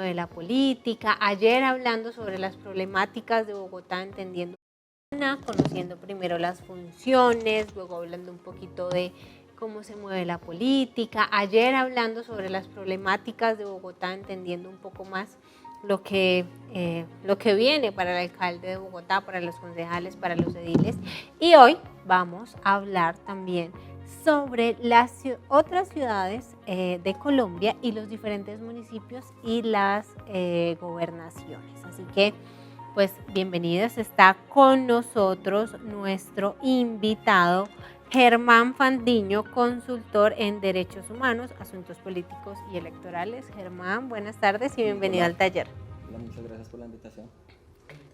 de la política, ayer hablando sobre las problemáticas de Bogotá, entendiendo, conociendo primero las funciones, luego hablando un poquito de cómo se mueve la política, ayer hablando sobre las problemáticas de Bogotá, entendiendo un poco más lo que viene para el alcalde de Bogotá, para los concejales, para los ediles, y hoy vamos a hablar también sobre las otras ciudades de Colombia y los diferentes municipios y las gobernaciones. Así que, pues, bienvenidos. Está con nosotros nuestro invitado Germán Fandiño, consultor en Derechos Humanos, Asuntos Políticos y Electorales. Germán, buenas tardes y bienvenido al taller. Hola, muchas gracias por la invitación.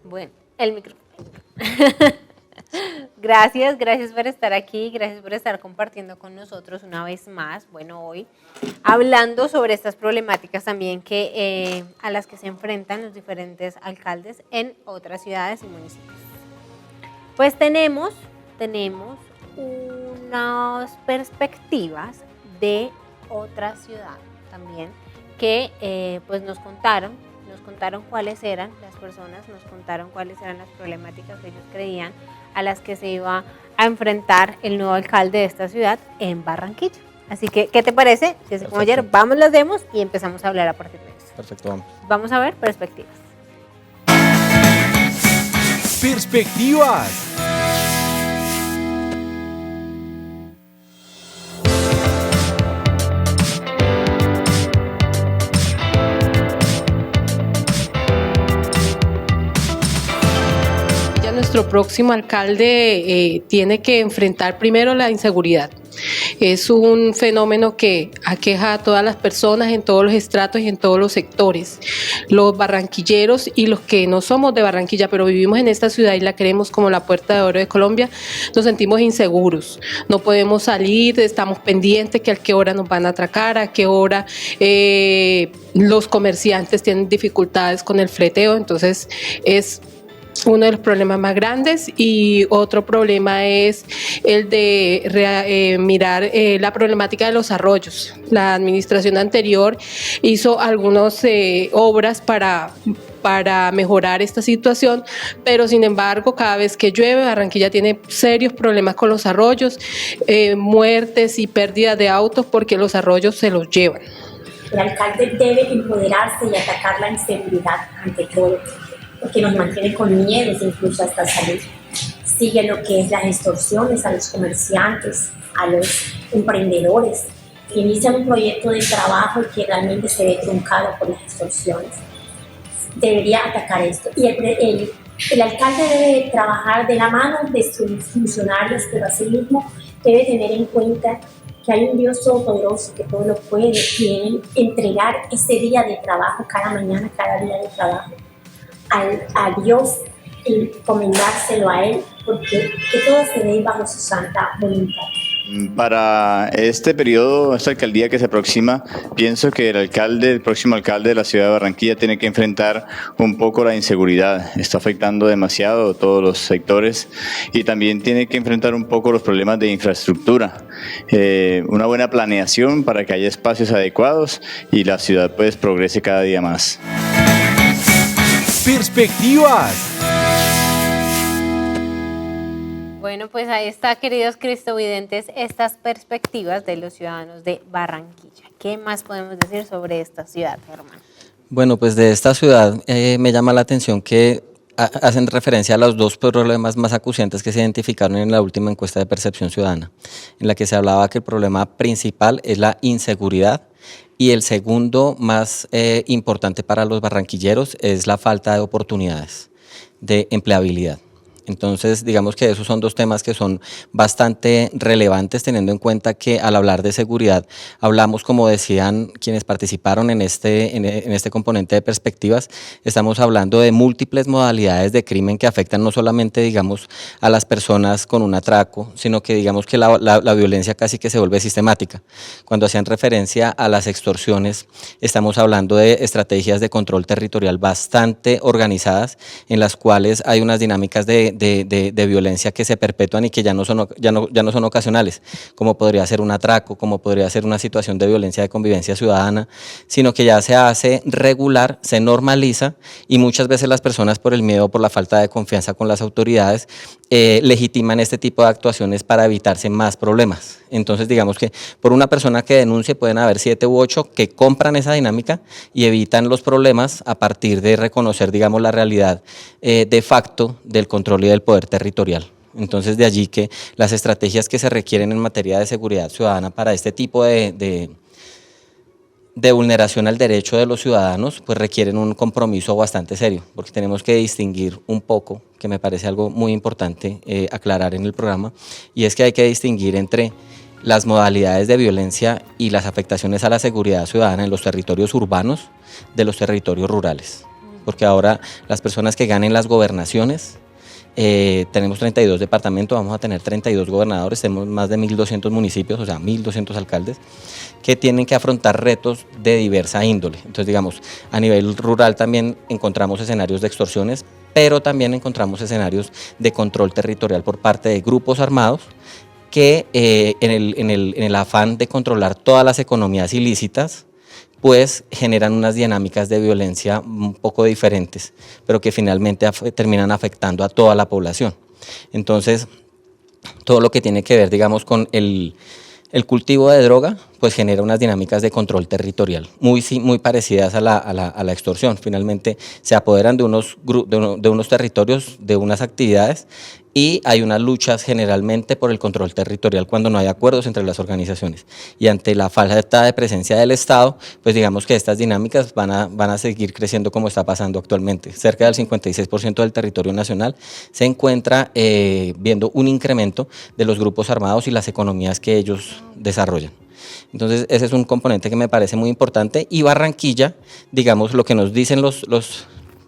Bueno, el micrófono. Gracias por estar aquí, gracias por estar compartiendo con nosotros una vez más. Bueno, hoy hablando sobre estas problemáticas también que a las que se enfrentan los diferentes alcaldes en otras ciudades y municipios. Pues tenemos unas perspectivas de otra ciudad también que pues nos contaron cuáles eran las personas, nos contaron cuáles eran las problemáticas que ellos creían a las que se iba a enfrentar el nuevo alcalde de esta ciudad en Barranquilla. Así que, ¿qué te parece? Si así como ayer, vamos, las demos y empezamos a hablar a partir de eso. Perfecto, vamos. Vamos a ver perspectivas. Perspectivas. Nuestro próximo alcalde tiene que enfrentar primero la inseguridad. Es un fenómeno que aqueja a todas las personas en todos los estratos y en todos los sectores. Los barranquilleros y los que no somos de Barranquilla, pero vivimos en esta ciudad y la queremos como la puerta de oro de Colombia, nos sentimos inseguros. No podemos salir, estamos pendientes que a qué hora nos van a atracar, a qué hora los comerciantes tienen dificultades con el fleteo. Entonces es uno de los problemas más grandes, y otro problema es el de mirar la problemática de los arroyos. La administración anterior hizo algunas obras para mejorar esta situación, pero sin embargo cada vez que llueve Barranquilla tiene serios problemas con los arroyos, muertes y pérdidas de autos porque los arroyos se los llevan. El alcalde debe empoderarse y atacar la inseguridad ante todo, porque nos mantiene con miedos incluso hasta salir. Sigue lo que es las extorsiones a los comerciantes, a los emprendedores. Inicia un proyecto de trabajo que realmente se ve truncado por las extorsiones. Debería atacar esto. Y el alcalde debe trabajar de la mano de sus funcionarios, pero asimismo debe tener en cuenta que hay un Dios todopoderoso que todo lo puede, y entregar ese día de trabajo, cada mañana, cada día de trabajo, a Dios, y comendárselo a Él, porque que todo se dé bajo su santa voluntad. Para este periodo, esta alcaldía que se aproxima, pienso que el próximo alcalde de la ciudad de Barranquilla tiene que enfrentar un poco la inseguridad. Está afectando demasiado todos los sectores, y también tiene que enfrentar un poco los problemas de infraestructura. Una buena planeación para que haya espacios adecuados y la ciudad pues progrese cada día más. Perspectivas. Bueno, pues ahí está, queridos cristovidentes, estas perspectivas de los ciudadanos de Barranquilla. ¿Qué más podemos decir sobre esta ciudad, Germán? Bueno, pues de esta ciudad me llama la atención que hacen referencia a los dos problemas más acuciantes que se identificaron en la última encuesta de percepción ciudadana, en la que se hablaba que el problema principal es la inseguridad, y el segundo más importante para los barranquilleros es la falta de oportunidades de empleabilidad. Entonces, digamos que esos son dos temas que son bastante relevantes, teniendo en cuenta que al hablar de seguridad hablamos, como decían quienes participaron en este componente de perspectivas, estamos hablando de múltiples modalidades de crimen que afectan no solamente, digamos, a las personas con un atraco, sino que digamos que la violencia casi que se vuelve sistemática. Cuando hacían referencia a las extorsiones, estamos hablando de estrategias de control territorial bastante organizadas, en las cuales hay unas dinámicas de de violencia que se perpetúan y que ya no son ocasionales, como podría ser un atraco, como podría ser una situación de violencia de convivencia ciudadana, sino que ya se hace regular, se normaliza y muchas veces las personas por el miedo, por la falta de confianza con las autoridades, legitiman este tipo de actuaciones para evitarse más problemas. Entonces digamos que por una persona que denuncie pueden haber 7 u 8 que compran esa dinámica y evitan los problemas a partir de reconocer, digamos, la realidad de facto del control y del poder territorial. Entonces de allí que las estrategias que se requieren en materia de seguridad ciudadana para este tipo de vulneración al derecho de los ciudadanos, pues requieren un compromiso bastante serio, porque tenemos que distinguir un poco, que me parece algo muy importante aclarar en el programa, y es que hay que distinguir entre las modalidades de violencia y las afectaciones a la seguridad ciudadana en los territorios urbanos de los territorios rurales, porque ahora las personas que ganen las gobernaciones, tenemos 32 departamentos, vamos a tener 32 gobernadores, tenemos más de 1.200 municipios, o sea, 1.200 alcaldes, que tienen que afrontar retos de diversa índole. Entonces, digamos, a nivel rural también encontramos escenarios de extorsiones, pero también encontramos escenarios de control territorial por parte de grupos armados que en el afán de controlar todas las economías ilícitas, pues generan unas dinámicas de violencia un poco diferentes, pero que finalmente terminan afectando a toda la población. Entonces, todo lo que tiene que ver, digamos, con el cultivo de droga, pues genera unas dinámicas de control territorial muy parecidas a la extorsión. Finalmente se apoderan de unos territorios, de unas actividades, y hay unas luchas generalmente por el control territorial cuando no hay acuerdos entre las organizaciones. Y ante la falta de presencia del Estado, pues digamos que estas dinámicas van a seguir creciendo como está pasando actualmente. Cerca del 56% del territorio nacional se encuentra viendo un incremento de los grupos armados y las economías que ellos desarrollan. Entonces ese es un componente que me parece muy importante, y Barranquilla, digamos, lo que nos dicen los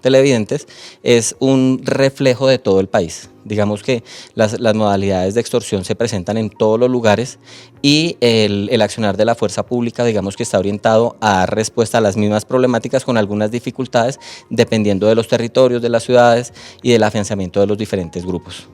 televidentes, es un reflejo de todo el país. Digamos que las modalidades de extorsión se presentan en todos los lugares, y el accionar de la fuerza pública, digamos que está orientado a dar respuesta a las mismas problemáticas con algunas dificultades, dependiendo de los territorios, de las ciudades y del afianzamiento de los diferentes grupos.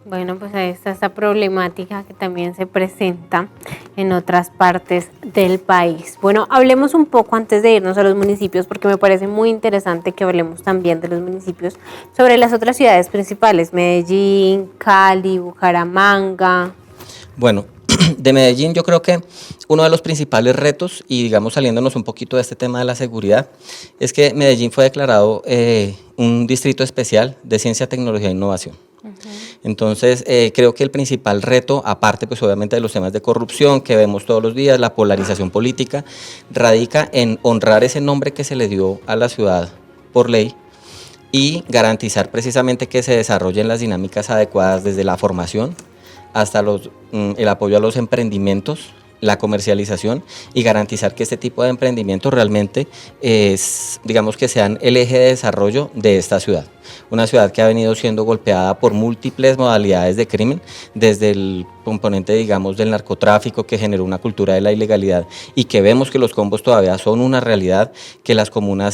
Bueno, pues ahí está esta problemática que también se presenta en otras partes del país. Bueno, hablemos un poco antes de irnos a los municipios, porque me parece muy interesante que hablemos también de los municipios sobre las otras ciudades principales, Medellín, Cali, Bucaramanga. Bueno, de Medellín yo creo que uno de los principales retos, y digamos saliéndonos un poquito de este tema de la seguridad, es que Medellín fue declarado un distrito especial de ciencia, tecnología e innovación. Entonces, creo que el principal reto, aparte pues obviamente de los temas de corrupción que vemos todos los días, la polarización política, radica en honrar ese nombre que se le dio a la ciudad por ley y garantizar precisamente que se desarrollen las dinámicas adecuadas desde la formación hasta el apoyo a los emprendimientos, la comercialización, y garantizar que este tipo de emprendimientos realmente digamos que sean el eje de desarrollo de esta ciudad. Una ciudad que ha venido siendo golpeada por múltiples modalidades de crimen, desde el componente, digamos, del narcotráfico, que generó una cultura de la ilegalidad, y que vemos que los combos todavía son una realidad, que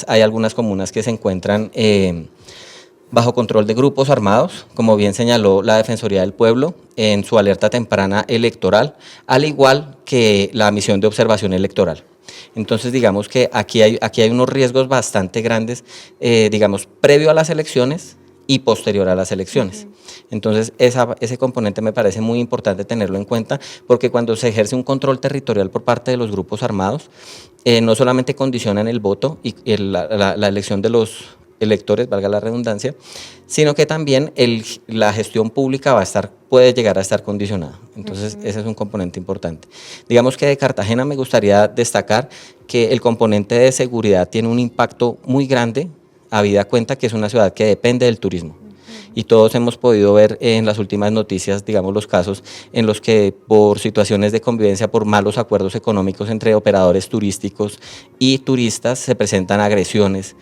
hay algunas comunas que se encuentran bajo control de grupos armados, como bien señaló la Defensoría del Pueblo en su alerta temprana electoral, al igual que la misión de observación electoral. Entonces, digamos que aquí hay unos riesgos bastante grandes, digamos, previo a las elecciones y posterior a las elecciones. Entonces, ese componente me parece muy importante tenerlo en cuenta, porque cuando se ejerce un control territorial por parte de los grupos armados, no solamente condicionan el voto y la elección de los electores, valga la redundancia, sino que también la gestión pública puede llegar a estar condicionada. Entonces, ese es un componente importante. Digamos que de Cartagena me gustaría destacar que el componente de seguridad tiene un impacto muy grande, habida cuenta que es una ciudad que depende del turismo. Y todos hemos podido ver en las últimas noticias, digamos, los casos en los que por situaciones de convivencia, por malos acuerdos económicos entre operadores turísticos y turistas, se presentan agresiones,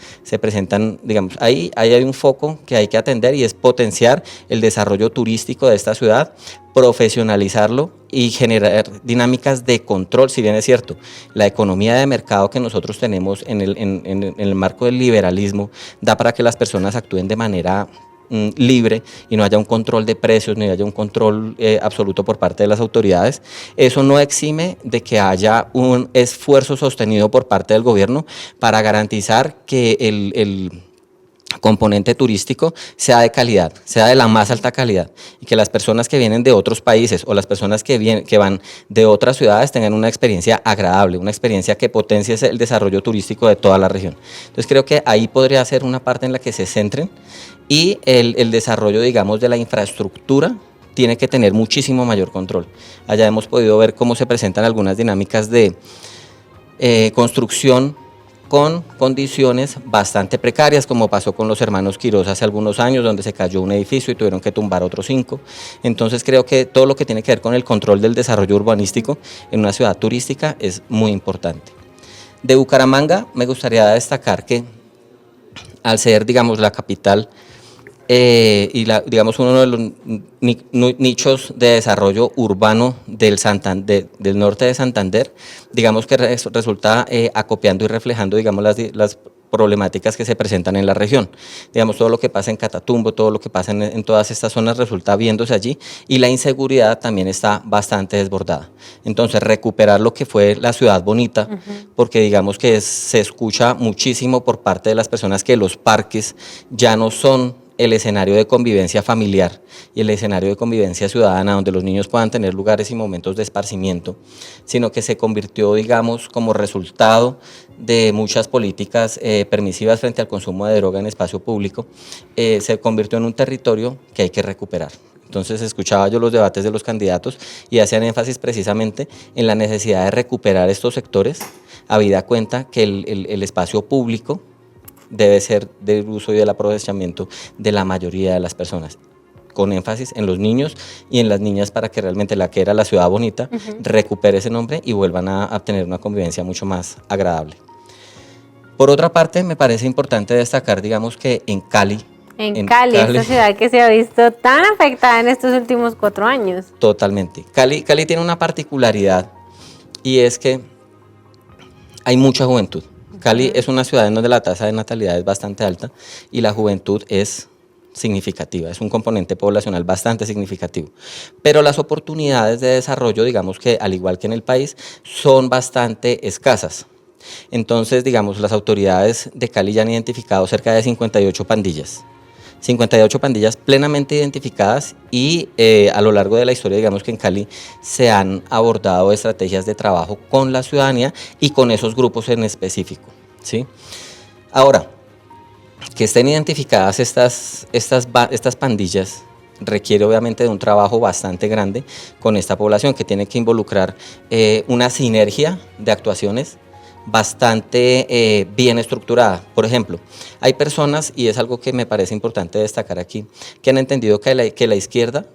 digamos, ahí hay un foco que hay que atender, y es potenciar el desarrollo turístico de esta ciudad, profesionalizarlo y generar dinámicas de control. Si bien es cierto, la economía de mercado que nosotros tenemos en el marco del liberalismo da para que las personas actúen de manera libre y no haya un control de precios, ni haya un control absoluto por parte de las autoridades, eso no exime de que haya un esfuerzo sostenido por parte del gobierno para garantizar que el componente turístico sea de calidad, sea de la más alta calidad, y que las personas que vienen de otros países o las personas que van de otras ciudades tengan una experiencia agradable, una experiencia que potencie el desarrollo turístico de toda la región. Entonces creo que ahí podría ser una parte en la que se centren, y el desarrollo, digamos, de la infraestructura tiene que tener muchísimo mayor control. Allá hemos podido ver cómo se presentan algunas dinámicas de construcción con condiciones bastante precarias, como pasó con los hermanos Quirós hace algunos años, donde se cayó un edificio y tuvieron que tumbar otros 5. Entonces creo que todo lo que tiene que ver con el control del desarrollo urbanístico en una ciudad turística es muy importante. De Bucaramanga me gustaría destacar que, al ser, digamos, la capital digamos, uno de los nichos de desarrollo urbano del norte de Santander, digamos que resulta acopiando y reflejando, digamos, las problemáticas que se presentan en la región. Digamos, todo lo que pasa en Catatumbo, todo lo que pasa en todas estas zonas resulta viéndose allí, y la inseguridad también está bastante desbordada. Entonces, recuperar lo que fue la ciudad bonita, porque digamos que se escucha muchísimo por parte de las personas que los parques ya no son el escenario de convivencia familiar y el escenario de convivencia ciudadana donde los niños puedan tener lugares y momentos de esparcimiento, sino que se convirtió, digamos, como resultado de muchas políticas permisivas frente al consumo de droga en espacio público, se convirtió en un territorio que hay que recuperar. Entonces escuchaba yo los debates de los candidatos y hacían énfasis precisamente en la necesidad de recuperar estos sectores, habida cuenta que el espacio público debe ser del uso y del aprovechamiento de la mayoría de las personas, con énfasis en los niños y en las niñas, para que realmente la que era la ciudad bonita recupere ese nombre y vuelvan a tener una convivencia mucho más agradable. Por otra parte, me parece importante destacar, digamos, que en Cali, esta ciudad que se ha visto tan afectada en estos últimos 4 años. Totalmente. Cali tiene una particularidad, y es que hay mucha juventud. Cali es una ciudad en donde la tasa de natalidad es bastante alta y la juventud es significativa, es un componente poblacional bastante significativo. Pero las oportunidades de desarrollo, digamos que al igual que en el país, son bastante escasas. Entonces, digamos, las autoridades de Cali ya han identificado cerca de 58 pandillas. 58 pandillas plenamente identificadas, y a lo largo de la historia, digamos que en Cali se han abordado estrategias de trabajo con la ciudadanía y con esos grupos en específico, ¿sí? Ahora, que estén identificadas estas pandillas requiere obviamente de un trabajo bastante grande con esta población, que tiene que involucrar una sinergia de actuaciones bastante bien estructurada. Por ejemplo, hay personas, y es algo que me parece importante destacar aquí, que han entendido que la izquierda,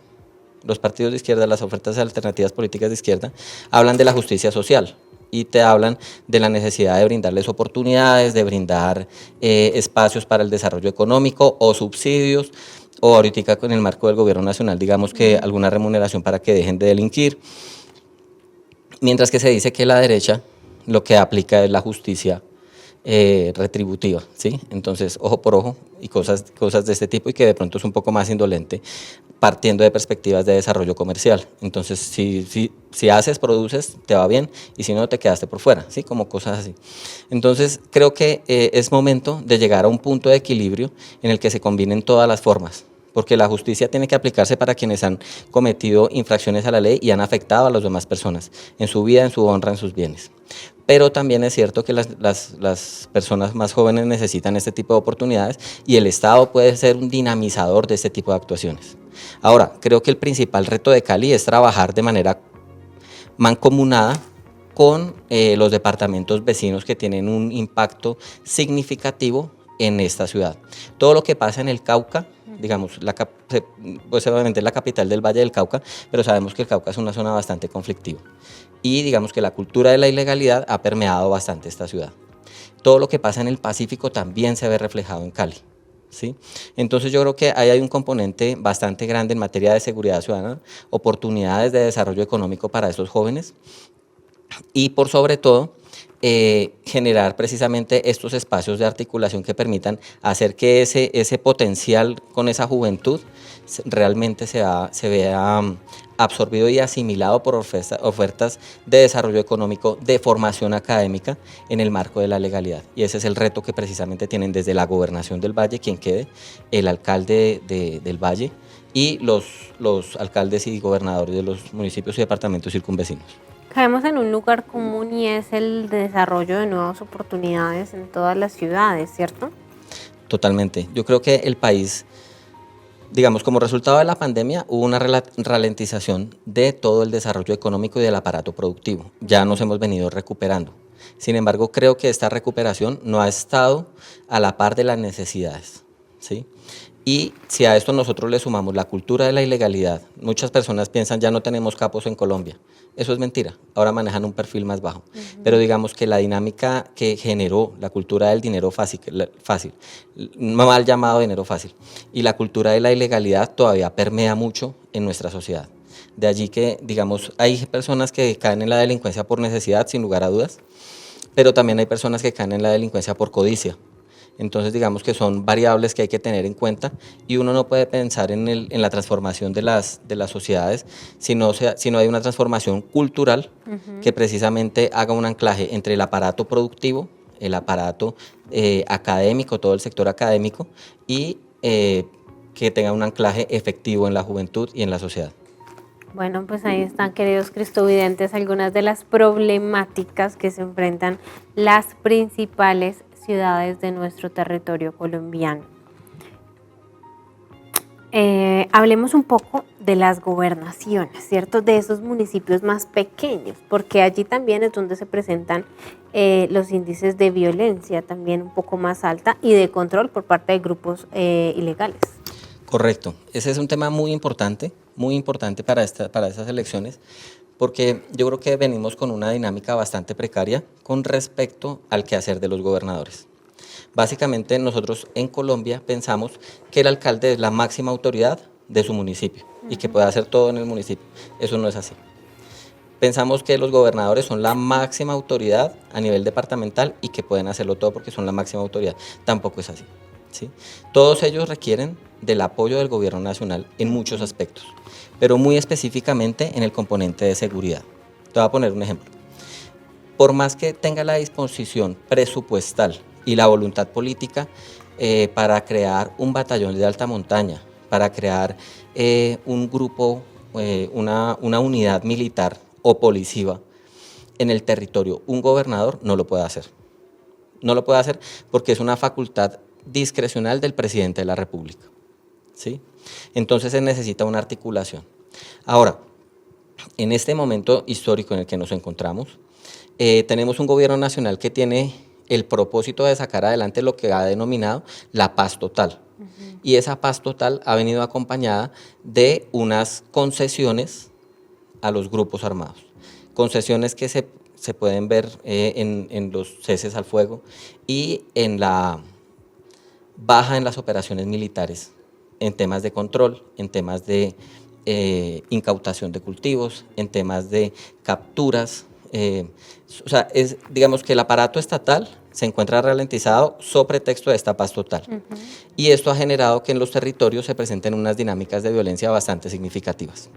los partidos de izquierda, las ofertas alternativas políticas de izquierda, hablan de la justicia social y te hablan de la necesidad de brindarles oportunidades, de brindar espacios para el desarrollo económico o subsidios, o ahorita con el marco del gobierno nacional, digamos que alguna remuneración para que dejen de delinquir, mientras que se dice que la derecha lo que aplica es la justicia retributiva, ¿sí? Entonces, ojo por ojo y cosas de este tipo, y que de pronto es un poco más indolente, partiendo de perspectivas de desarrollo comercial. Entonces, si haces, produces, te va bien, y si no, te quedaste por fuera, ¿sí? Como cosas así. Entonces, creo que es momento de llegar a un punto de equilibrio en el que se combinen todas las formas, porque la justicia tiene que aplicarse para quienes han cometido infracciones a la ley y han afectado a las demás personas, en su vida, en su honra, en sus bienes. Pero también es cierto que las personas más jóvenes necesitan este tipo de oportunidades, y el Estado puede ser un dinamizador de este tipo de actuaciones. Ahora, creo que el principal reto de Cali es trabajar de manera mancomunada con los departamentos vecinos, que tienen un impacto significativo en esta ciudad. Todo lo que pasa en el Cauca, digamos, pues obviamente es la capital del Valle del Cauca, pero sabemos que el Cauca es una zona bastante conflictiva, y digamos que la cultura de la ilegalidad ha permeado bastante esta ciudad. Todo lo que pasa en el Pacífico también se ve reflejado en Cali, ¿sí? Entonces yo creo que ahí hay un componente bastante grande en materia de seguridad ciudadana, oportunidades de desarrollo económico para estos jóvenes, y por sobre todo generar precisamente estos espacios de articulación que permitan hacer que ese potencial con esa juventud realmente se vea absorbido y asimilado por ofertas de desarrollo económico, de formación académica en el marco de la legalidad. Y ese es el reto que precisamente tienen desde la Gobernación del Valle, quien quede, el alcalde del Valle y los alcaldes y gobernadores de los municipios y departamentos circunvecinos. Caemos en un lugar común y es el desarrollo de nuevas oportunidades en todas las ciudades, ¿cierto? Totalmente. Yo creo que el país, digamos, como resultado de la pandemia, hubo una ralentización de todo el desarrollo económico y del aparato productivo. Ya nos hemos venido recuperando. Sin embargo, creo que esta recuperación no ha estado a la par de las necesidades, ¿sí? Y si a esto nosotros le sumamos la cultura de la ilegalidad, muchas personas piensan ya no tenemos capos en Colombia. Eso es mentira, ahora manejan un perfil más bajo. Pero digamos que la dinámica que generó la cultura del dinero fácil, mal llamado dinero fácil, y la cultura de la ilegalidad todavía permea mucho en nuestra sociedad. De allí que, digamos, hay personas que caen en la delincuencia por necesidad, sin lugar a dudas, pero también hay personas que caen en la delincuencia por codicia. Entonces, digamos que son variables que hay que tener en cuenta y uno no puede pensar en la transformación de las sociedades si no hay una transformación cultural que precisamente haga un anclaje entre el aparato productivo, el aparato académico, todo el sector académico y que tenga un anclaje efectivo en la juventud y en la sociedad. Bueno, pues ahí están, queridos cristovidentes, algunas de las problemáticas que se enfrentan las principales ciudades de nuestro territorio colombiano. Hablemos un poco de las gobernaciones, ¿cierto? De esos municipios más pequeños, porque allí también es donde se presentan los índices de violencia también un poco más alta y de control por parte de grupos ilegales. Correcto. Ese es un tema muy importante para estas elecciones, porque yo creo que venimos con una dinámica bastante precaria con respecto al quehacer de los gobernadores. Básicamente nosotros en Colombia pensamos que el alcalde es la máxima autoridad de su municipio y que puede hacer todo en el municipio. Eso no es así. Pensamos que los gobernadores son la máxima autoridad a nivel departamental y que pueden hacerlo todo porque son la máxima autoridad. Tampoco es así, ¿sí? Todos ellos requieren del apoyo del gobierno nacional en muchos aspectos, pero muy específicamente en el componente de seguridad. Te voy a poner un ejemplo. Por más que tenga la disposición presupuestal y la voluntad política para crear un batallón de alta montaña, para crear un grupo, una unidad militar o policiva en el territorio, un gobernador no lo puede hacer. No lo puede hacer porque es una facultad discrecional del presidente de la República, ¿sí? Entonces se necesita una articulación. Ahora, en este momento histórico en el que nos encontramos, tenemos un gobierno nacional que tiene el propósito de sacar adelante lo que ha denominado la paz total. Y esa paz total ha venido acompañada de unas concesiones a los grupos armados. Concesiones que se pueden ver en los ceses al fuego y en la baja en las operaciones militares, en temas de control, en temas de incautación de cultivos, en temas de capturas. O sea, digamos que el aparato estatal se encuentra ralentizado sobre pretexto de esta paz total. Y esto ha generado que en los territorios se presenten unas dinámicas de violencia bastante significativas.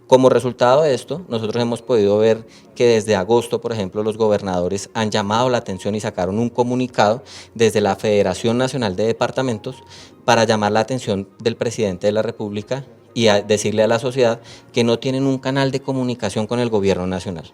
Como resultado de esto, nosotros hemos podido ver que desde agosto, por ejemplo, los gobernadores han llamado la atención y sacaron un comunicado desde la Federación Nacional de Departamentos para llamar la atención del presidente de la República y decirle a la sociedad que no tienen un canal de comunicación con el gobierno nacional.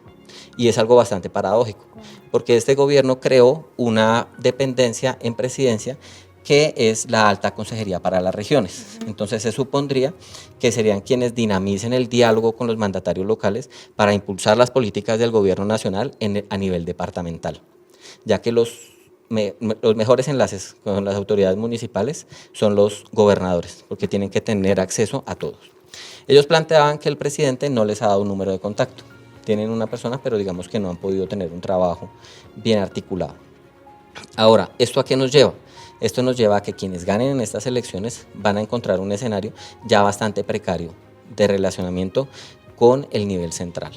Y es algo bastante paradójico, porque este gobierno creó una dependencia en presidencia que es la Alta Consejería para las Regiones. Entonces se supondría que serían quienes dinamicen el diálogo con los mandatarios locales para impulsar las políticas del gobierno nacional a nivel departamental, ya que los mejores enlaces con las autoridades municipales son los gobernadores, porque tienen que tener acceso a todos. Ellos planteaban que el presidente no les ha dado un número de contacto. Tienen una persona, pero digamos que no han podido tener un trabajo bien articulado. Ahora, ¿esto a qué nos lleva? Esto nos lleva a que quienes ganen en estas elecciones van a encontrar un escenario ya bastante precario de relacionamiento con el nivel central,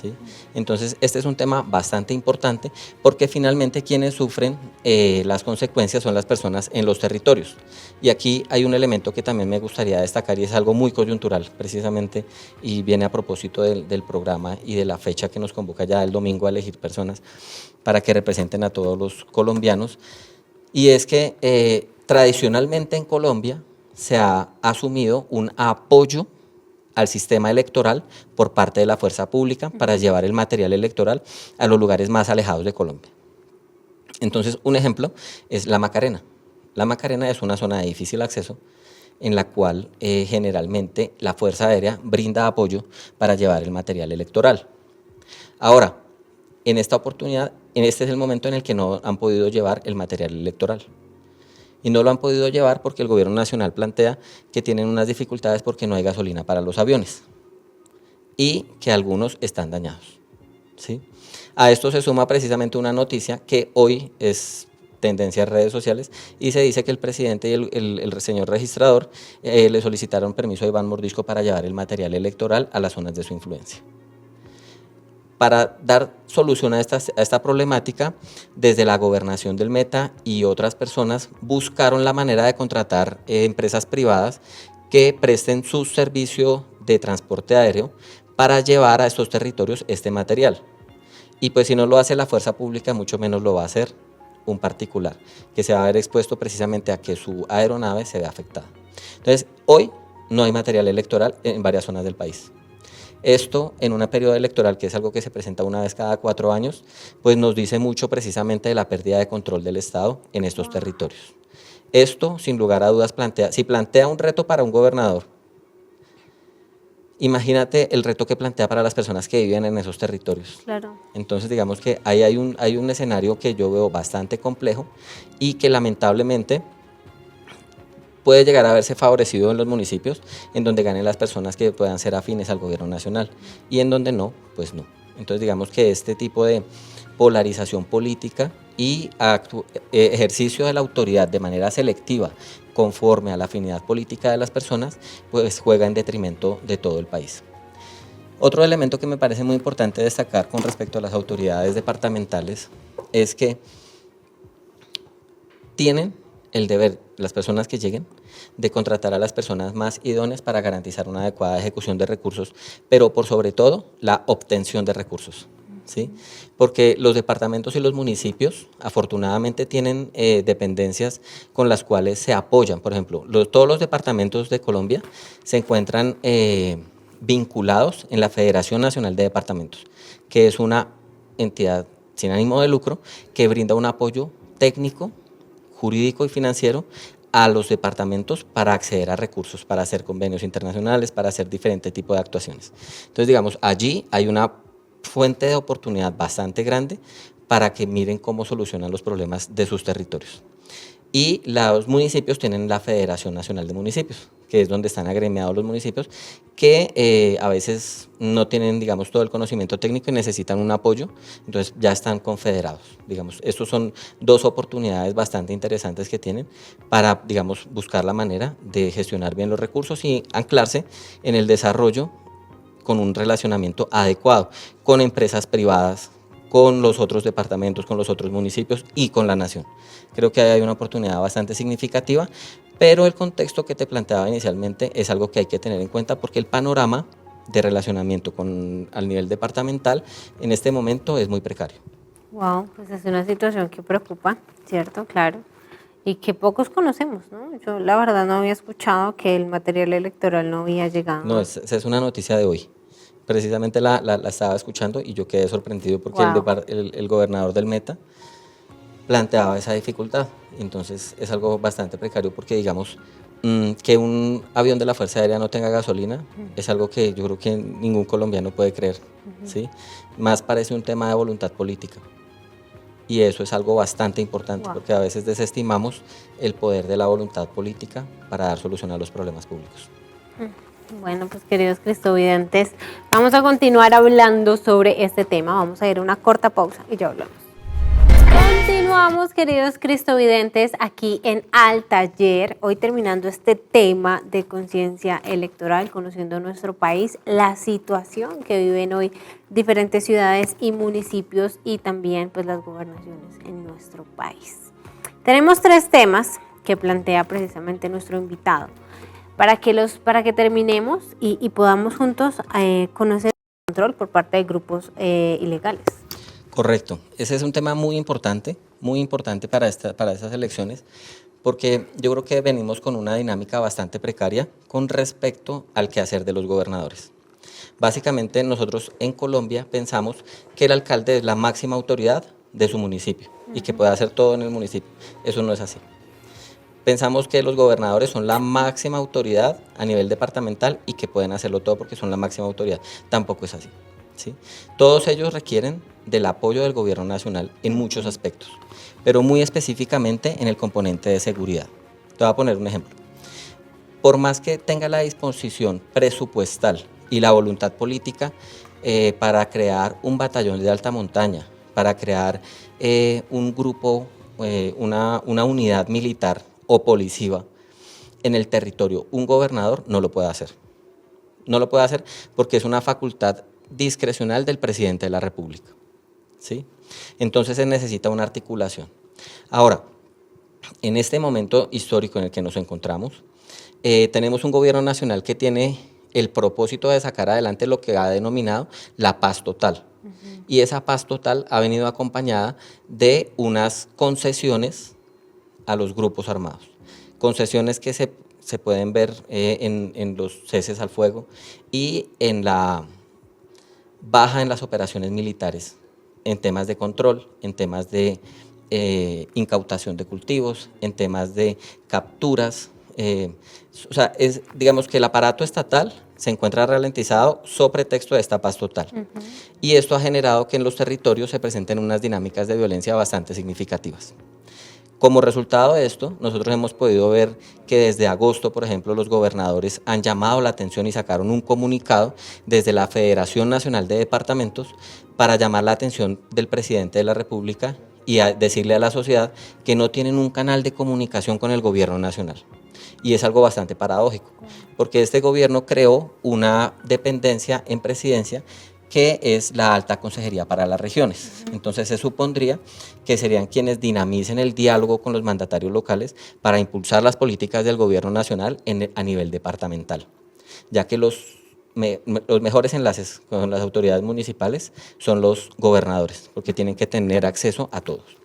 ¿sí? Entonces, este es un tema bastante importante porque finalmente quienes sufren las consecuencias son las personas en los territorios. Y aquí hay un elemento que también me gustaría destacar y es algo muy coyuntural precisamente y viene a propósito del programa y de la fecha que nos convoca ya el domingo a elegir personas para que representen a todos los colombianos. Y es que tradicionalmente en Colombia se ha asumido un apoyo al sistema electoral por parte de la fuerza pública para llevar el material electoral a los lugares más alejados de Colombia. Entonces, un ejemplo es La Macarena. La Macarena es una zona de difícil acceso en la cual generalmente la Fuerza Aérea brinda apoyo para llevar el material electoral. Ahora, en esta oportunidad, este es el momento en el que no han podido llevar el material electoral. Y no lo han podido llevar porque el gobierno nacional plantea que tienen unas dificultades porque no hay gasolina para los aviones y que algunos están dañados, ¿sí? A esto se suma precisamente una noticia que hoy es tendencia en redes sociales y se dice que el presidente y el señor registrador le solicitaron permiso a Iván Mordisco para llevar el material electoral a las zonas de su influencia. Para dar solución a esta problemática, desde la gobernación del Meta y otras personas buscaron la manera de contratar empresas privadas que presten su servicio de transporte aéreo para llevar a estos territorios este material. Y pues si no lo hace la fuerza pública, mucho menos lo va a hacer un particular, que se va a ver expuesto precisamente a que su aeronave se vea afectada. Entonces, hoy no hay material electoral en varias zonas del país. Esto en un periodo electoral, que es algo que se presenta una vez cada 4 años, pues nos dice mucho precisamente de la pérdida de control del Estado en estos territorios. Esto, sin lugar a dudas, plantea un reto para un gobernador. Imagínate el reto que plantea para las personas que viven en esos territorios. Claro. Entonces, digamos que ahí hay un escenario que yo veo bastante complejo y que lamentablemente puede llegar a verse favorecido en los municipios, en donde ganen las personas que puedan ser afines al gobierno nacional, y en donde no, pues no. Entonces digamos que este tipo de polarización política y ejercicio de la autoridad de manera selectiva, conforme a la afinidad política de las personas, pues juega en detrimento de todo el país. Otro elemento que me parece muy importante destacar con respecto a las autoridades departamentales es que tienen el deber, las personas que lleguen, de contratar a las personas más idóneas para garantizar una adecuada ejecución de recursos, pero por sobre todo la obtención de recursos, ¿sí? Porque los departamentos y los municipios afortunadamente tienen dependencias con las cuales se apoyan. Por ejemplo, todos los departamentos de Colombia se encuentran vinculados en la Federación Nacional de Departamentos, que es una entidad sin ánimo de lucro que brinda un apoyo técnico, jurídico y financiero a los departamentos para acceder a recursos, para hacer convenios internacionales, para hacer diferentes tipos de actuaciones. Entonces, digamos, allí hay una fuente de oportunidad bastante grande para que miren cómo solucionan los problemas de sus territorios. Y los municipios tienen la Federación Nacional de Municipios, que es donde están agremiados los municipios, que a veces no tienen, digamos, todo el conocimiento técnico y necesitan un apoyo, entonces ya están confederados. Digamos, estos son 2 oportunidades bastante interesantes que tienen para, digamos, buscar la manera de gestionar bien los recursos y anclarse en el desarrollo con un relacionamiento adecuado con empresas privadas, con los otros departamentos, con los otros municipios y con la nación. Creo que hay una oportunidad bastante significativa, pero el contexto que te planteaba inicialmente es algo que hay que tener en cuenta porque el panorama de relacionamiento al nivel departamental en este momento es muy precario. Wow, pues es una situación que preocupa, ¿cierto? Claro. Y que pocos conocemos, ¿no? Yo la verdad no había escuchado que el material electoral no había llegado. No, esa es una noticia de hoy. Precisamente la estaba escuchando y yo quedé sorprendido porque el gobernador del Meta planteaba esa dificultad. Entonces es algo bastante precario porque, digamos, que un avión de la Fuerza Aérea no tenga gasolina es algo que yo creo que ningún colombiano puede creer, ¿sí? Más parece un tema de voluntad política. Y eso es algo bastante importante porque a veces desestimamos el poder de la voluntad política para dar solución a los problemas públicos. Bueno, pues queridos cristovidentes, vamos a continuar hablando sobre este tema. Vamos a ir a una corta pausa y ya hablamos. Continuamos, queridos cristovidentes, aquí en Al Taller, hoy terminando este tema de conciencia electoral, conociendo nuestro país, la situación que viven hoy diferentes ciudades y municipios y también pues las gobernaciones en nuestro país. Tenemos 3 temas que plantea precisamente nuestro invitado para que terminemos y podamos juntos conocer el control por parte de grupos ilegales. Correcto. Ese es un tema muy importante para estas elecciones, porque yo creo que venimos con una dinámica bastante precaria con respecto al quehacer de los gobernadores. Básicamente nosotros en Colombia pensamos que el alcalde es la máxima autoridad de su municipio y que puede hacer todo en el municipio. Eso no es así. Pensamos que los gobernadores son la máxima autoridad a nivel departamental y que pueden hacerlo todo porque son la máxima autoridad. Tampoco es así, ¿sí? Todos ellos requieren del apoyo del gobierno nacional en muchos aspectos, pero muy específicamente en el componente de seguridad. Te voy a poner un ejemplo. Por más que tenga la disposición presupuestal y la voluntad política para crear un batallón de alta montaña, para crear un grupo, una unidad militar o policiva en el territorio, un gobernador no lo puede hacer. No lo puede hacer porque es una facultad discrecional del presidente de la República, ¿sí? Entonces se necesita una articulación. Ahora, en este momento histórico en el que nos encontramos, tenemos un gobierno nacional que tiene el propósito de sacar adelante lo que ha denominado la paz total. Y esa paz total ha venido acompañada de unas concesiones a los grupos armados. Concesiones que se pueden ver en los ceses al fuego y en la baja en las operaciones militares, en temas de control, en temas de incautación de cultivos, en temas de capturas. O sea, digamos que el aparato estatal se encuentra ralentizado sobre pretexto de esta paz total. Y esto ha generado que en los territorios se presenten unas dinámicas de violencia bastante significativas. Como resultado de esto, nosotros hemos podido ver que desde agosto, por ejemplo, los gobernadores han llamado la atención y sacaron un comunicado desde la Federación Nacional de Departamentos para llamar la atención del presidente de la República y decirle a la sociedad que no tienen un canal de comunicación con el gobierno nacional. Y es algo bastante paradójico, porque este gobierno creó una dependencia en presidencia que es la Alta Consejería para las Regiones. Entonces se supondría que serían quienes dinamicen el diálogo con los mandatarios locales para impulsar las políticas del gobierno nacional a nivel departamental, ya que los mejores enlaces con las autoridades municipales son los gobernadores, porque tienen que tener acceso a todos.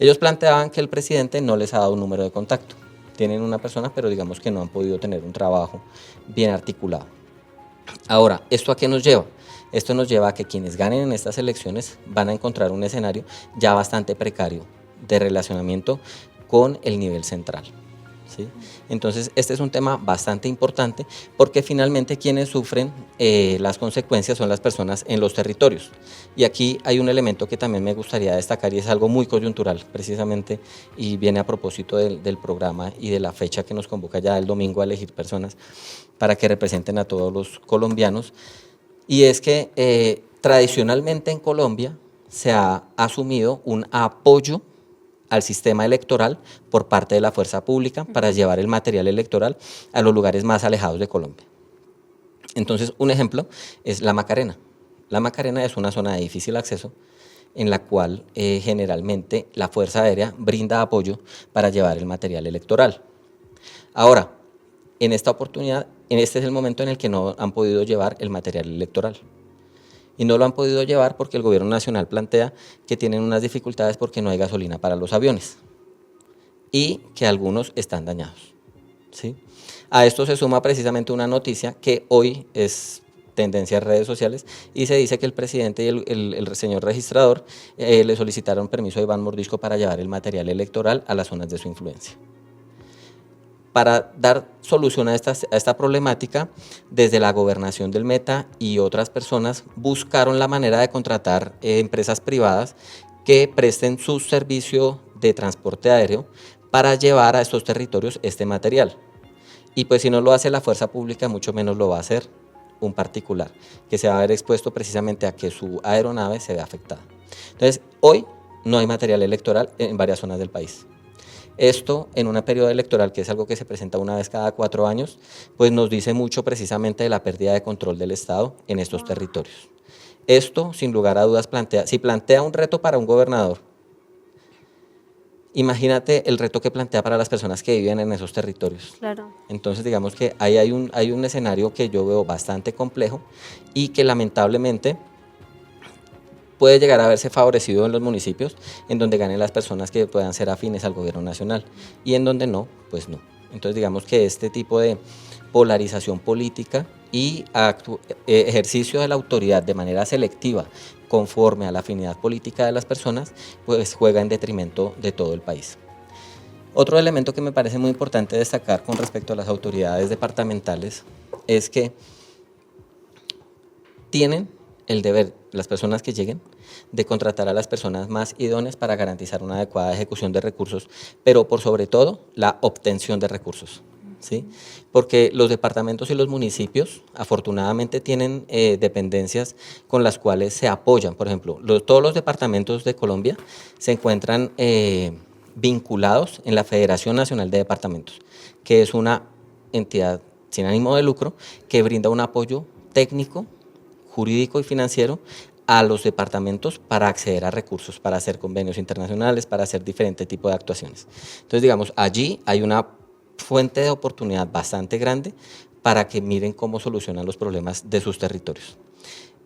Ellos planteaban que el presidente no les ha dado un número de contacto. Tienen una persona, pero digamos que no han podido tener un trabajo bien articulado. Ahora, ¿esto a qué nos lleva? Esto nos lleva a que quienes ganen en estas elecciones van a encontrar un escenario ya bastante precario de relacionamiento con el nivel central, ¿sí? Entonces, este es un tema bastante importante porque finalmente quienes sufren las consecuencias son las personas en los territorios. Y aquí hay un elemento que también me gustaría destacar y es algo muy coyuntural precisamente y viene a propósito del programa y de la fecha que nos convoca ya el domingo a elegir personas para que representen a todos los colombianos. Y es que tradicionalmente en Colombia se ha asumido un apoyo al sistema electoral por parte de la fuerza pública para llevar el material electoral a los lugares más alejados de Colombia. Entonces, un ejemplo es La Macarena. La Macarena es una zona de difícil acceso en la cual generalmente la Fuerza Aérea brinda apoyo para llevar el material electoral. Ahora, en esta oportunidad, este es el momento en el que no han podido llevar el material electoral. Y no lo han podido llevar porque el gobierno nacional plantea que tienen unas dificultades porque no hay gasolina para los aviones y que algunos están dañados, ¿sí? A esto se suma precisamente una noticia que hoy es tendencia en redes sociales y se dice que el presidente y el señor registrador le solicitaron permiso a Iván Mordisco para llevar el material electoral a las zonas de su influencia. Para dar solución a esta problemática, desde la gobernación del Meta y otras personas buscaron la manera de contratar empresas privadas que presten su servicio de transporte aéreo para llevar a estos territorios este material. Y pues si no lo hace la fuerza pública, mucho menos lo va a hacer un particular, que se va a ver expuesto precisamente a que su aeronave se vea afectada. Entonces, hoy no hay material electoral en varias zonas del país. Esto en un periodo electoral, que es algo que se presenta una vez cada 4 años, pues nos dice mucho precisamente de la pérdida de control del Estado en estos territorios. Esto, sin lugar a dudas, si plantea un reto para un gobernador, imagínate el reto que plantea para las personas que viven en esos territorios. Claro. Entonces, digamos que ahí hay un escenario que yo veo bastante complejo y que lamentablemente puede llegar a verse favorecido en los municipios, en donde ganen las personas que puedan ser afines al gobierno nacional, y en donde no, pues no. Entonces, digamos que este tipo de polarización política y ejercicio de la autoridad de manera selectiva, conforme a la afinidad política de las personas, pues juega en detrimento de todo el país. Otro elemento que me parece muy importante destacar con respecto a las autoridades departamentales es que tienen el deber, las personas que lleguen, de contratar a las personas más idóneas para garantizar una adecuada ejecución de recursos, pero por sobre todo la obtención de recursos, ¿sí? Porque los departamentos y los municipios afortunadamente tienen dependencias con las cuales se apoyan. Por ejemplo, todos los departamentos de Colombia se encuentran vinculados en la Federación Nacional de Departamentos, que es una entidad sin ánimo de lucro que brinda un apoyo técnico, jurídico y financiero a los departamentos para acceder a recursos, para hacer convenios internacionales, para hacer diferentes tipos de actuaciones. Entonces, digamos, allí hay una fuente de oportunidad bastante grande para que miren cómo solucionan los problemas de sus territorios.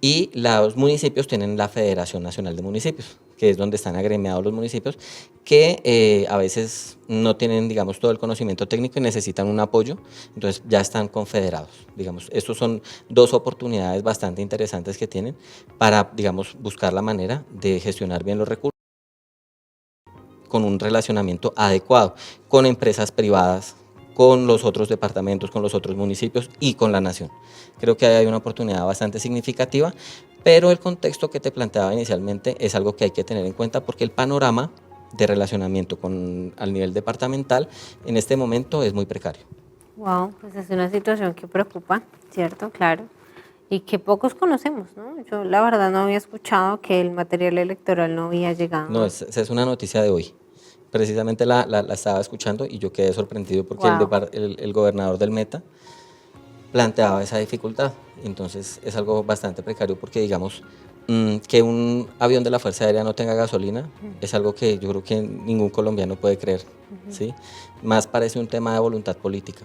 Y los municipios tienen la Federación Nacional de Municipios, que es donde están agremiados los municipios, que a veces no tienen, digamos, todo el conocimiento técnico y necesitan un apoyo, entonces ya están confederados. Digamos, estos son dos oportunidades bastante interesantes que tienen para, digamos, buscar la manera de gestionar bien los recursos con un relacionamiento adecuado con empresas privadas, con los otros departamentos, con los otros municipios y con la nación. Creo que hay una oportunidad bastante significativa, pero el contexto que te planteaba inicialmente es algo que hay que tener en cuenta porque el panorama de relacionamiento al nivel departamental en este momento es muy precario. Wow, pues es una situación que preocupa, ¿cierto? Claro. Y que pocos conocemos, ¿no? Yo la verdad no había escuchado que el material electoral no había llegado. No, esa es una noticia de hoy. Precisamente la estaba escuchando y yo quedé sorprendido porque Wow. el gobernador del Meta planteaba esa dificultad. Entonces es algo bastante precario porque, digamos, que un avión de la Fuerza Aérea no tenga gasolina es algo que yo creo que ningún colombiano puede creer, ¿sí? Más parece un tema de voluntad política.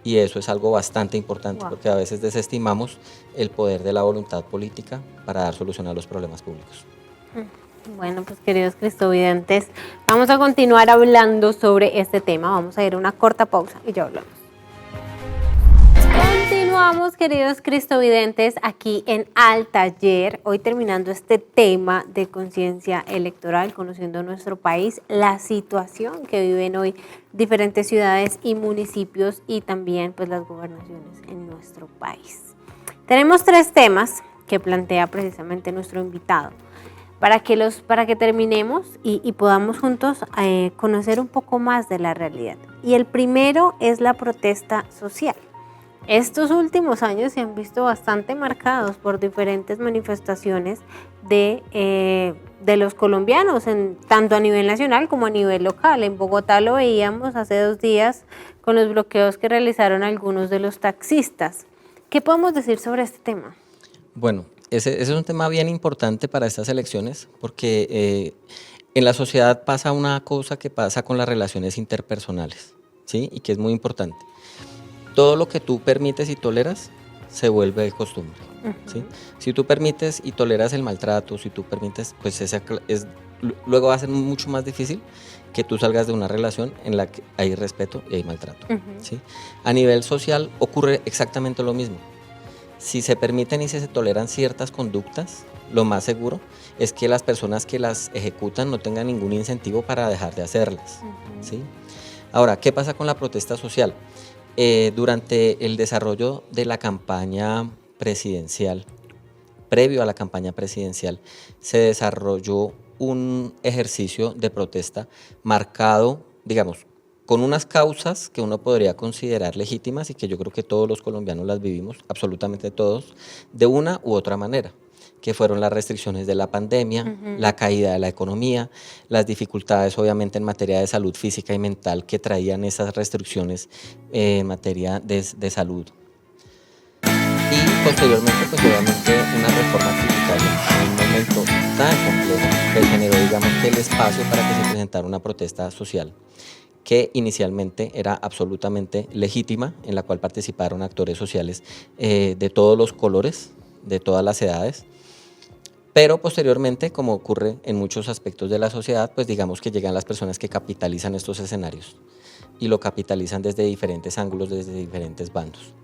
Y eso es algo bastante importante porque a veces desestimamos el poder de la voluntad política para dar solución a los problemas públicos. Bueno, pues queridos cristovidentes, vamos a continuar hablando sobre este tema. Vamos a ir a una corta pausa y ya hablamos. Continuamos, queridos cristovidentes, aquí en Al Taller, hoy terminando este tema de conciencia electoral, conociendo nuestro país, la situación que viven hoy diferentes ciudades y municipios y también pues las gobernaciones en nuestro país. Tenemos 3 temas que plantea precisamente nuestro invitado para que terminemos y podamos juntos conocer un poco más de la realidad. Y el primero es la protesta social. Estos últimos años se han visto bastante marcados por diferentes manifestaciones de los colombianos, tanto a nivel nacional como a nivel local. En Bogotá lo veíamos hace 2 días con los bloqueos que realizaron algunos de los taxistas. ¿Qué podemos decir sobre este tema? Bueno, ese es un tema bien importante para estas elecciones porque en la sociedad pasa una cosa que pasa con las relaciones interpersonales, ¿sí? Y que es muy importante. Todo lo que tú permites y toleras se vuelve costumbre, ¿sí? Si tú permites y toleras el maltrato, si tú permites, pues luego va a ser mucho más difícil que tú salgas de una relación en la que hay respeto y hay maltrato, ¿sí? A nivel social ocurre exactamente lo mismo. Si se permiten y si se toleran ciertas conductas, lo más seguro es que las personas que las ejecutan no tengan ningún incentivo para dejar de hacerlas, ¿sí? Ahora, ¿qué pasa con la protesta social? Durante el desarrollo de la campaña presidencial, previo a la campaña presidencial, se desarrolló un ejercicio de protesta marcado, digamos, con unas causas que uno podría considerar legítimas y que yo creo que todos los colombianos las vivimos, absolutamente todos, de una u otra manera, que fueron las restricciones de la pandemia, la caída de la economía, las dificultades obviamente en materia de salud física y mental que traían esas restricciones en materia de salud. Y posteriormente, pues obviamente una reforma tributaria en un momento tan complejo que generó, digamos, que el espacio para que se presentara una protesta social que inicialmente era absolutamente legítima, en la cual participaron actores sociales de todos los colores, de todas las edades, pero posteriormente, como ocurre en muchos aspectos de la sociedad, pues digamos que llegan las personas que capitalizan estos escenarios y lo capitalizan desde diferentes ángulos, desde diferentes bandos.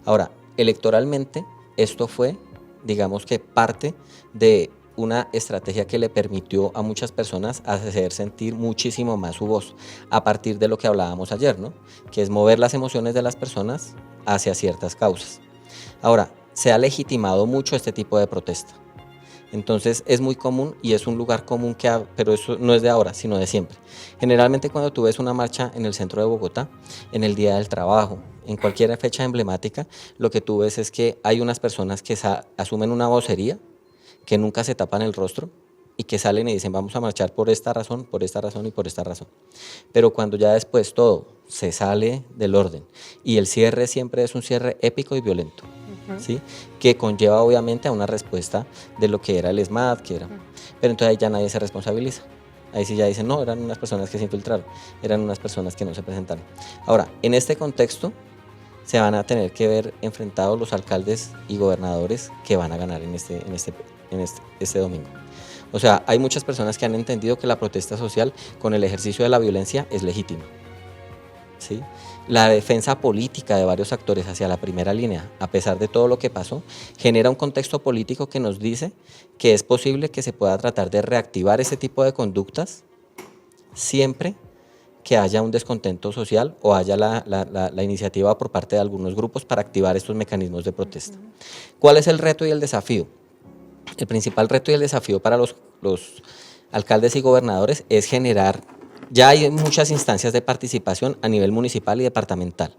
Ahora, electoralmente, esto fue, digamos que parte de una estrategia que le permitió a muchas personas hacer sentir muchísimo más su voz, a partir de lo que hablábamos ayer, ¿no? Que es mover las emociones de las personas hacia ciertas causas. Ahora, se ha legitimado mucho este tipo de protesta. Entonces es muy común y es un lugar común, pero eso no es de ahora, sino de siempre. Generalmente cuando tú ves una marcha en el centro de Bogotá, en el Día del Trabajo, en cualquier fecha emblemática, lo que tú ves es que hay unas personas que asumen una vocería, que nunca se tapan el rostro y que salen y dicen vamos a marchar por esta razón y por esta razón. Pero cuando ya después todo se sale del orden y el cierre siempre es un cierre épico y violento, ¿sí? Que conlleva obviamente a una respuesta de lo que era el ESMAD, pero entonces ahí ya nadie se responsabiliza. Ahí sí ya dicen, no, eran unas personas que se infiltraron, eran unas personas que no se presentaron. Ahora, en este contexto se van a tener que ver enfrentados los alcaldes y gobernadores que van a ganar en este domingo. O sea, hay muchas personas que han entendido que la protesta social con el ejercicio de la violencia es legítima, ¿sí? La defensa política de varios actores hacia la primera línea, a pesar de todo lo que pasó, genera un contexto político que nos dice que es posible que se pueda tratar de reactivar ese tipo de conductas siempre que haya un descontento social o haya la iniciativa por parte de algunos grupos para activar estos mecanismos de protesta. ¿Cuál es el reto y el desafío? El principal reto y el desafío para los alcaldes y gobernadores es generar. Ya hay muchas instancias de participación a nivel municipal y departamental,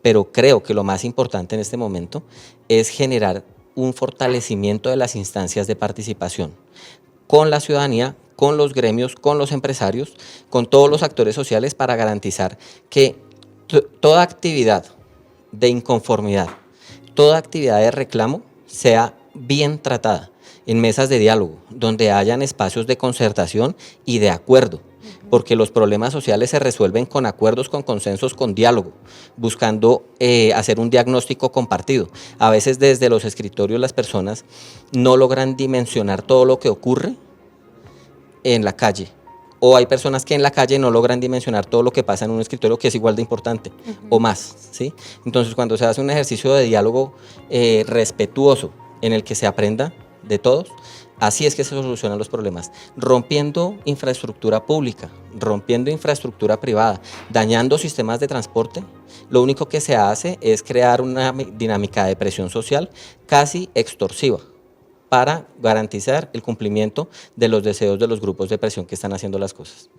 pero creo que lo más importante en este momento es generar un fortalecimiento de las instancias de participación con la ciudadanía, con los gremios, con los empresarios, con todos los actores sociales para garantizar que toda actividad de inconformidad, toda actividad de reclamo sea bien tratada en mesas de diálogo, donde hayan espacios de concertación y de acuerdo, porque los problemas sociales se resuelven con acuerdos, con consensos, con diálogo, buscando hacer un diagnóstico compartido. A veces desde los escritorios las personas no logran dimensionar todo lo que ocurre en la calle, o hay personas que en la calle no logran dimensionar todo lo que pasa en un escritorio que es igual de importante o más, ¿sí? Entonces cuando se hace un ejercicio de diálogo respetuoso en el que se aprenda de todos, así es que se solucionan los problemas, rompiendo infraestructura pública, rompiendo infraestructura privada, dañando sistemas de transporte. Lo único que se hace es crear una dinámica de presión social casi extorsiva para garantizar el cumplimiento de los deseos de los grupos de presión que están haciendo las cosas.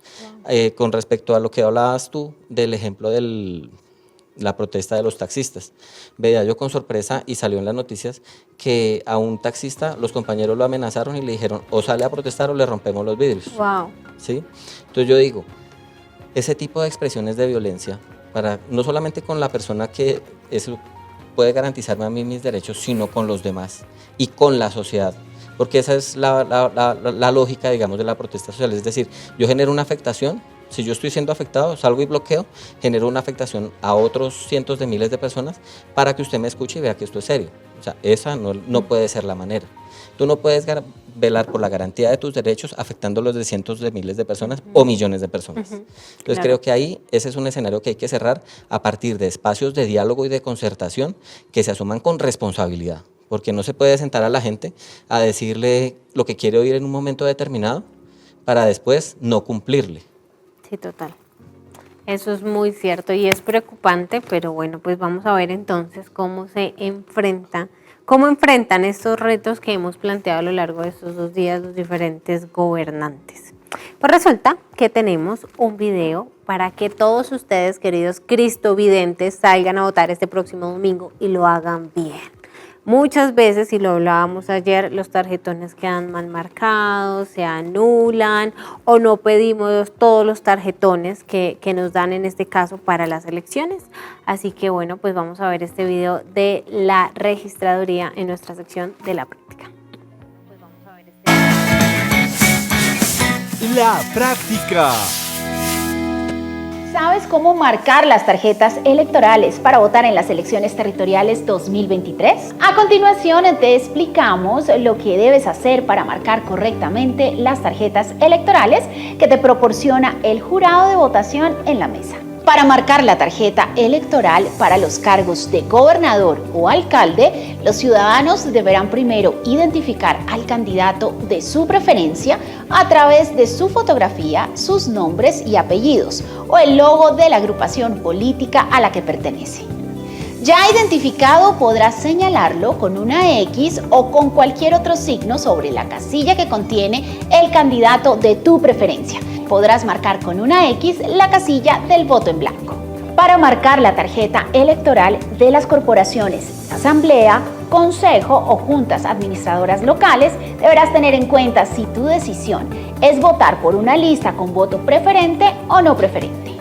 Con respecto a lo que hablabas tú del ejemplo de la protesta de los taxistas, veía yo con sorpresa y salió en las noticias que a un taxista los compañeros lo amenazaron y le dijeron o sale a protestar o le rompemos los vidrios. Wow. ¿Sí? Entonces yo digo, ese tipo de expresiones de violencia, no solamente con la persona que eso puede garantizarme a mí mis derechos, sino con los demás y con la sociedad, porque esa es la lógica, digamos, de la protesta social. Es decir, yo genero una afectación. Si yo estoy siendo afectado, salgo y bloqueo, genero una afectación a otros cientos de miles de personas para que usted me escuche y vea que esto es serio. O sea, esa no puede ser la manera. Tú no puedes velar por la garantía de tus derechos afectando los de cientos de miles de personas o millones de personas. Entonces creo que ahí ese es un escenario que hay que cerrar a partir de espacios de diálogo y de concertación que se asuman con responsabilidad, porque no se puede sentar a la gente a decirle lo que quiere oír en un momento determinado para después no cumplirle. Sí, total. Eso es muy cierto y es preocupante, pero bueno, pues vamos a ver entonces cómo enfrentan estos retos que hemos planteado a lo largo de estos 2 días los diferentes gobernantes. Pues resulta que tenemos un video para que todos ustedes, queridos cristovidentes, salgan a votar este próximo domingo y lo hagan bien. Muchas veces, y lo hablábamos ayer, los tarjetones quedan mal marcados, se anulan o no pedimos todos los tarjetones que nos dan en este caso para las elecciones. Así que bueno, pues vamos a ver este video de la registraduría en nuestra sección de la práctica. Pues vamos a ver La práctica. ¿Sabes cómo marcar las tarjetas electorales para votar en las elecciones territoriales 2023? A continuación te explicamos lo que debes hacer para marcar correctamente las tarjetas electorales que te proporciona el jurado de votación en la mesa. Para marcar la tarjeta electoral para los cargos de gobernador o alcalde, los ciudadanos deberán primero identificar al candidato de su preferencia a través de su fotografía, sus nombres y apellidos o el logo de la agrupación política a la que pertenece. Ya identificado, podrás señalarlo con una X o con cualquier otro signo sobre la casilla que contiene el candidato de tu preferencia. Podrás marcar con una X la casilla del voto en blanco. Para marcar la tarjeta electoral de las corporaciones, asamblea, consejo o juntas administradoras locales, deberás tener en cuenta si tu decisión es votar por una lista con voto preferente o no preferente.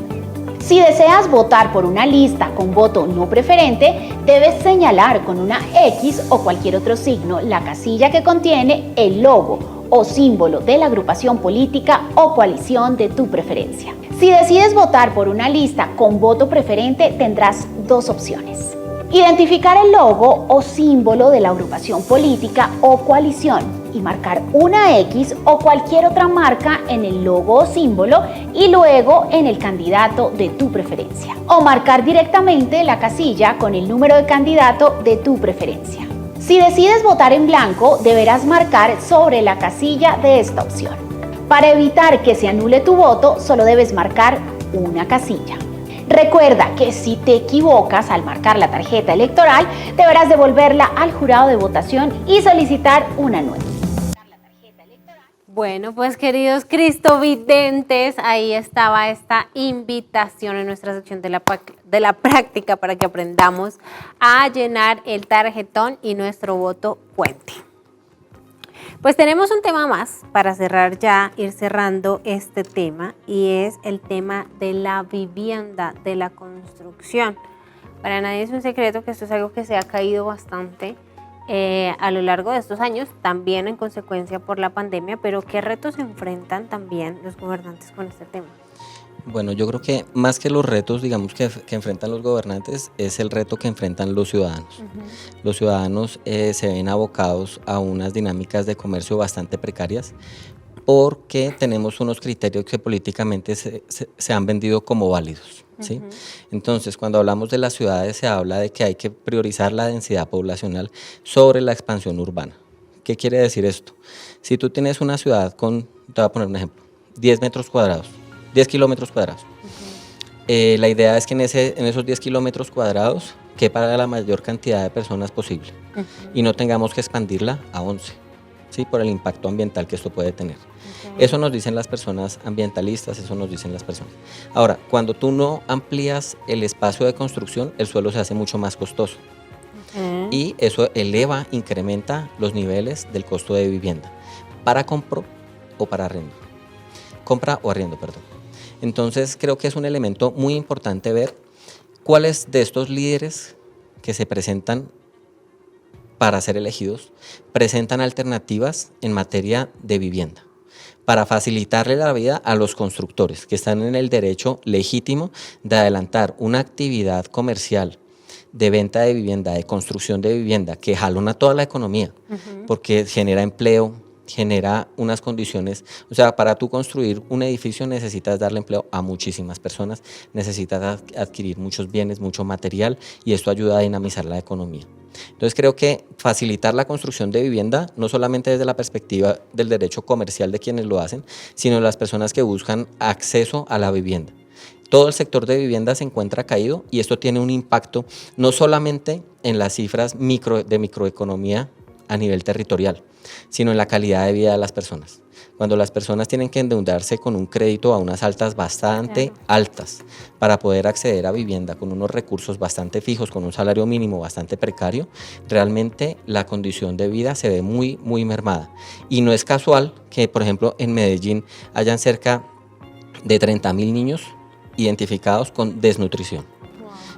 Si deseas votar por una lista con voto no preferente, debes señalar con una X o cualquier otro signo la casilla que contiene el logo o símbolo de la agrupación política o coalición de tu preferencia. Si decides votar por una lista con voto preferente, tendrás dos opciones: identificar el logo o símbolo de la agrupación política o coalición y marcar una X o cualquier otra marca en el logo o símbolo y luego en el candidato de tu preferencia. O marcar directamente la casilla con el número de candidato de tu preferencia. Si decides votar en blanco, deberás marcar sobre la casilla de esta opción. Para evitar que se anule tu voto, solo debes marcar una casilla. Recuerda que si te equivocas al marcar la tarjeta electoral, deberás devolverla al jurado de votación y solicitar una nueva. Bueno, pues queridos cristovidentes, ahí estaba esta invitación en nuestra sección de la práctica para que aprendamos a llenar el tarjetón y nuestro voto cuente. Pues tenemos un tema más para cerrar ya, ir cerrando este tema, y es el tema de la vivienda, de la construcción. Para nadie es un secreto que esto es algo que se ha caído bastante a lo largo de estos años, también en consecuencia por la pandemia, pero ¿qué retos enfrentan también los gobernantes con este tema? Bueno, yo creo que más que los retos, digamos, que enfrentan los gobernantes, es el reto que enfrentan los ciudadanos. Los ciudadanos se ven abocados a unas dinámicas de comercio bastante precarias porque tenemos unos criterios que políticamente se han vendido como válidos, ¿sí? Entonces, cuando hablamos de las ciudades, se habla de que hay que priorizar la densidad poblacional sobre la expansión urbana. ¿Qué quiere decir esto? Si tú tienes una ciudad con, te voy a poner un ejemplo, 10 metros cuadrados, 10 kilómetros cuadrados. La idea es que en esos 10 kilómetros cuadrados quepa la mayor cantidad de personas posible y no tengamos que expandirla a 11, ¿sí? Por el impacto ambiental que esto puede tener. Eso nos dicen las personas ambientalistas, eso nos dicen las personas. Ahora, cuando tú no amplías el espacio de construcción, el suelo se hace mucho más costoso. Y eso incrementa los niveles del costo de vivienda para compra o arriendo, perdón. Entonces, creo que es un elemento muy importante ver cuáles de estos líderes que se presentan para ser elegidos presentan alternativas en materia de vivienda, para facilitarle la vida a los constructores que están en el derecho legítimo de adelantar una actividad comercial de venta de vivienda, de construcción de vivienda, que jalona toda la economía, porque genera empleo, genera unas condiciones, o sea, para tú construir un edificio necesitas darle empleo a muchísimas personas, necesitas adquirir muchos bienes, mucho material, y esto ayuda a dinamizar la economía. Entonces creo que facilitar la construcción de vivienda, no solamente desde la perspectiva del derecho comercial de quienes lo hacen, sino de las personas que buscan acceso a la vivienda. Todo el sector de vivienda se encuentra caído y esto tiene un impacto no solamente en las cifras de microeconomía a nivel territorial, sino en la calidad de vida de las personas. Cuando las personas tienen que endeudarse con un crédito a unas altas bastante altas para poder acceder a vivienda con unos recursos bastante fijos, con un salario mínimo bastante precario, realmente la condición de vida se ve muy, muy mermada. Y no es casual que, por ejemplo, en Medellín hayan cerca de 30.000 niños identificados con desnutrición.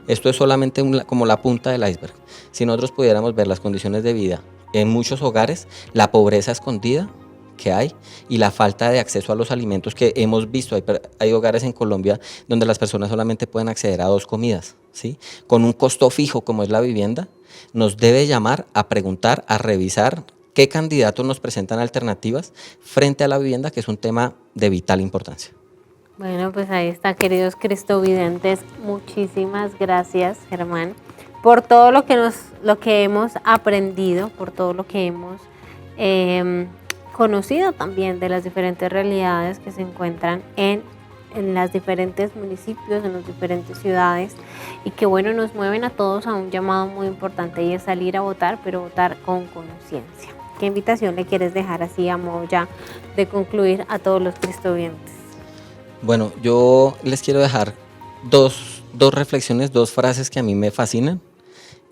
Esto es solamente como la punta del iceberg. Si nosotros pudiéramos ver las condiciones de vida en muchos hogares, la pobreza escondida que hay y la falta de acceso a los alimentos que hemos visto. Hay hogares en Colombia donde las personas solamente pueden acceder a 2 comidas, ¿sí? Con un costo fijo como es la vivienda, nos debe llamar a preguntar, a revisar qué candidatos nos presentan alternativas frente a la vivienda, que es un tema de vital importancia. Bueno, pues ahí está, queridos cristovidentes. Muchísimas gracias, Germán, por todo lo que hemos aprendido, por todo lo que hemos conocido también de las diferentes realidades que se encuentran en los diferentes municipios, en las diferentes ciudades, y que bueno, nos mueven a todos a un llamado muy importante, y es salir a votar, pero votar con conciencia. ¿Qué invitación le quieres dejar así a modo ya de concluir a todos los cristovientes? Bueno, yo les quiero dejar dos reflexiones, 2 frases que a mí me fascinan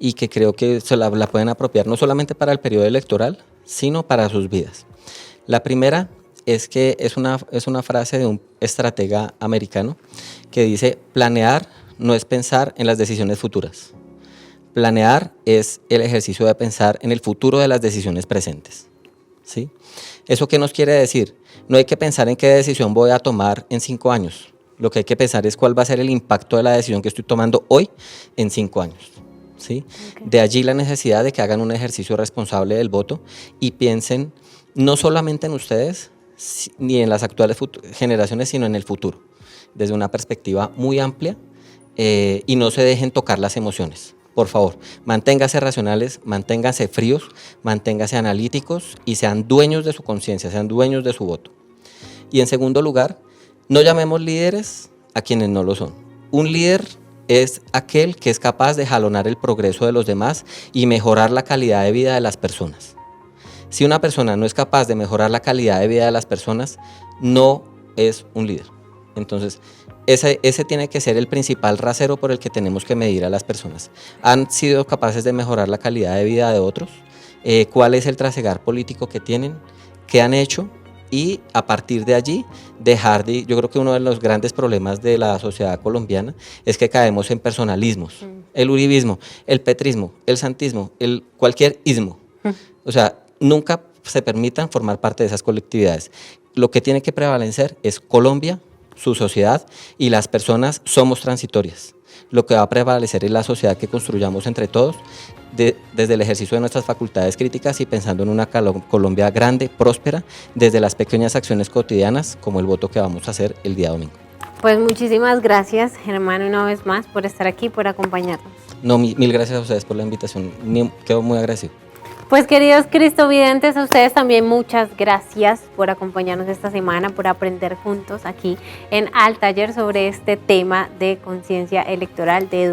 y que creo que se la pueden apropiar no solamente para el periodo electoral, sino para sus vidas. La primera es que es una frase de un estratega americano que dice: planear no es pensar en las decisiones futuras. Planear es el ejercicio de pensar en el futuro de las decisiones presentes, ¿sí? ¿Eso qué nos quiere decir? No hay que pensar en qué decisión voy a tomar en 5 años. Lo que hay que pensar es cuál va a ser el impacto de la decisión que estoy tomando hoy en 5 años. ¿Sí? Okay. De allí la necesidad de que hagan un ejercicio responsable del voto y piensen no solamente en ustedes ni en las actuales generaciones, sino en el futuro, desde una perspectiva muy amplia, y no se dejen tocar las emociones. Por favor, manténganse racionales, manténganse fríos, manténganse analíticos y sean dueños de su conciencia, sean dueños de su voto. Y en segundo lugar, no llamemos líderes a quienes no lo son. Un líder es aquel que es capaz de jalonar el progreso de los demás y mejorar la calidad de vida de las personas. Si una persona no es capaz de mejorar la calidad de vida de las personas, no es un líder. Entonces, ese tiene que ser el principal rasero por el que tenemos que medir a las personas. ¿Han sido capaces de mejorar la calidad de vida de otros? ¿Cuál es el trasegar político que tienen? ¿Qué han hecho? Y a partir de allí, yo creo que uno de los grandes problemas de la sociedad colombiana es que caemos en personalismos. El uribismo, el petrismo, el santismo, cualquier ismo. O sea, nunca se permitan formar parte de esas colectividades. Lo que tiene que prevalecer es Colombia, su sociedad, y las personas somos transitorias. Lo que va a prevalecer es la sociedad que construyamos entre todos, desde el ejercicio de nuestras facultades críticas y pensando en una Colombia grande, próspera, desde las pequeñas acciones cotidianas, como el voto que vamos a hacer el día domingo. Pues muchísimas gracias, Germán, una vez más, por estar aquí, por acompañarnos. No, mil gracias a ustedes por la invitación, quedo muy agradecido. Pues queridos cristovidentes, a ustedes también muchas gracias por acompañarnos esta semana, por aprender juntos aquí en Al Taller sobre este tema de conciencia electoral, de